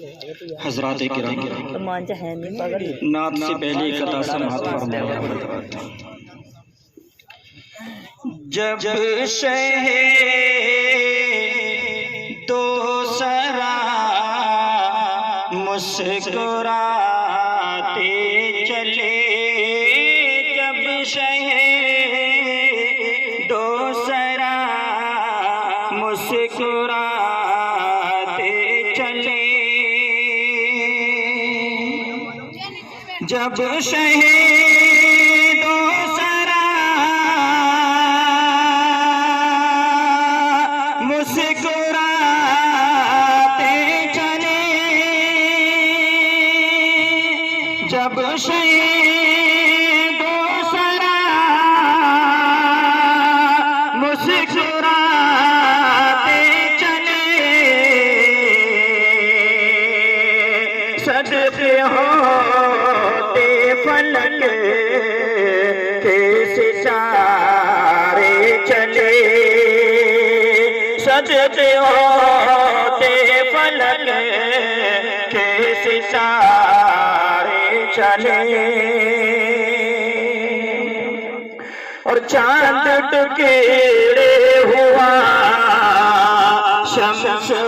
हजरात किराम, नात से पहले कथा समाअत फरमाया। जब शहे दोसरा मुस्कुराते चले, जब शहे दोसरा मुस्कुराते चले, जब शहे दोसरा मुस्कुराते चले, जब शहे दोसरा मुस्कुराते चले, सदके होते फलक के सितारे चले, सजदे होते फलक के सितारे चले, और चांद टुकेड़े हुआ, शम्स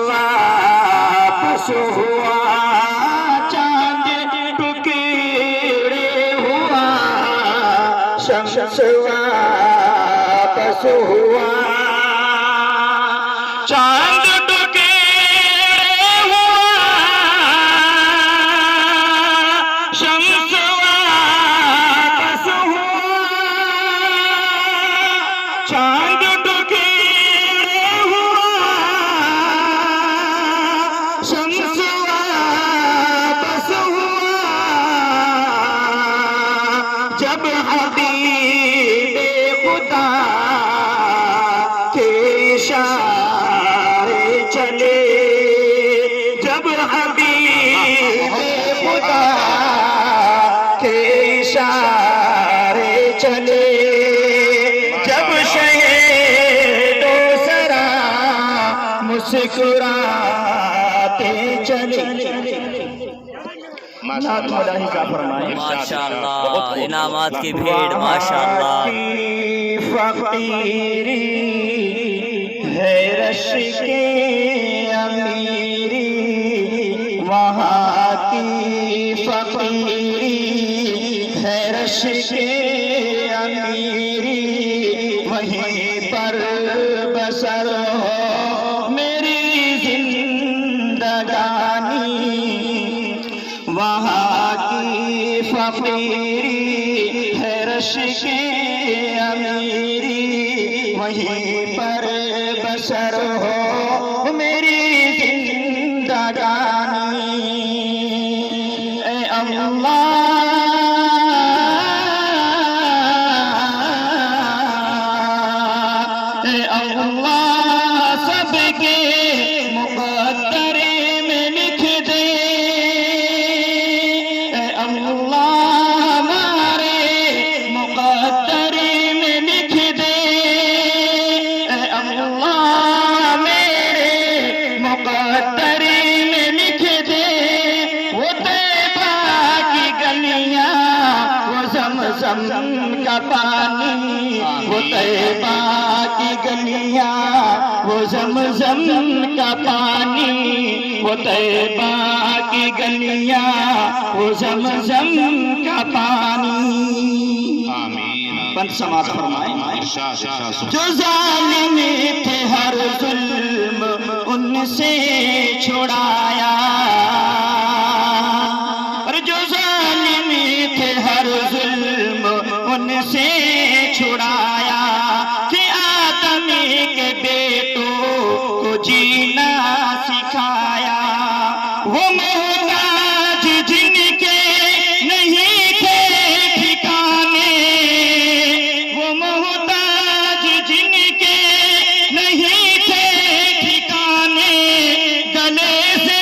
वापस हुआ, चांद टुकेड़े हुआ, शम्स वापस हुआ, चांद टुकेड़े हुआ, शम्स वापस हुआ, चांद टुकेड़े हुआ, शम्स वापस हुआ, जब हबीबे खुदा के इशारे चले, जब हबीबे खुदा के इशारे चले, जब शहे दोसरा मुस्कुराते चले। माशाअल्लाह, इनामात की भीड़ माशाअल्लाह। फकीरी है रश के अमीरी, वहाँ की फकीरी है रश के अमीरी, वहीं पर बसर हो मेरी जिंदगानी, वहाँ की फकीरी है रश के अमीरी, वहीं पर बसर हो मेरी जिंदगानी। ए अल्लाह, ए अल्लाह, सबके मुक़द्दरे में लिख दे, ए अल्लाह हमारे मुक़द्दरे में लिख दे, ए अल्लाह मेरे मुक़द्दरे में लिख दे, वो तैबा की गलियां, वो ज़मज़म का पानी, वो तैबा की गलियां, वो ज़मज़म का पानी, वो तैबा की गलियां, वो ज़मज़म का पानी। पंथ समाज फरमाए। जो ज़ालिम थे हर ज़ुल्म उनसे छुड़ाया, और जो ज़ालिम थे हर ज़ुल्म उनसे छुड़ाया, कि आदमी के बेटों को जीना सिखाया, वो मोहताज जिनके नहीं थे ठिकाने, वो मोहताज जिनके नहीं थे ठिकाने, गले से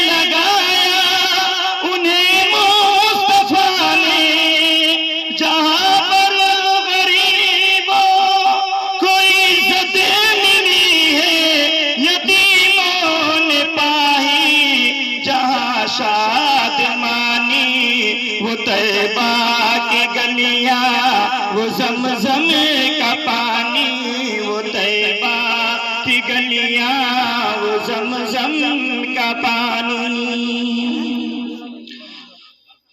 लगाया उन्हें मुस्तफा ने, जहाँ पर गलियां वो ज़मज़म का पानी, वो तैबा की गलियां वो ज़मज़म का पानी।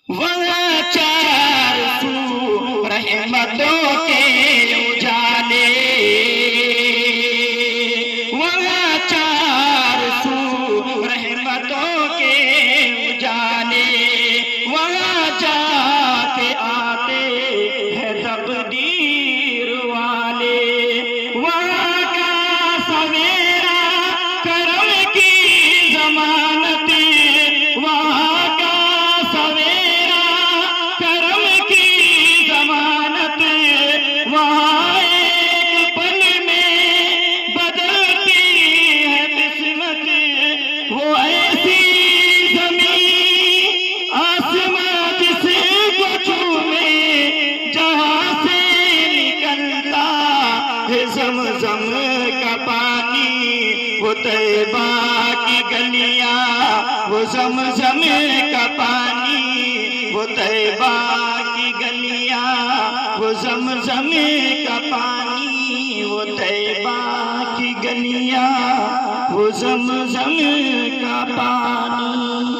वहाँ चार सू रहमतों के उजाले, वहाँ चार सू रहमतों के उजाले, वहाँ जाके आते हैं तकदीर वाले। वहाँ का सवेरा करम की जमानत, वहाँ का सवेरा करम की जमानत, वहाँ एक पल में बदलती है किस्मत। वो ऐसी जमीन आसमां जिसको छूमे, जहाँ से निकलता है ज़मज़म का पानी, वो तैबा की गलियां वो ज़मज़म का पानी, वो तैबा की गलियां वो ज़मज़म का पानी, वो तैबा की गलियां वो ज़मज़म का पानी।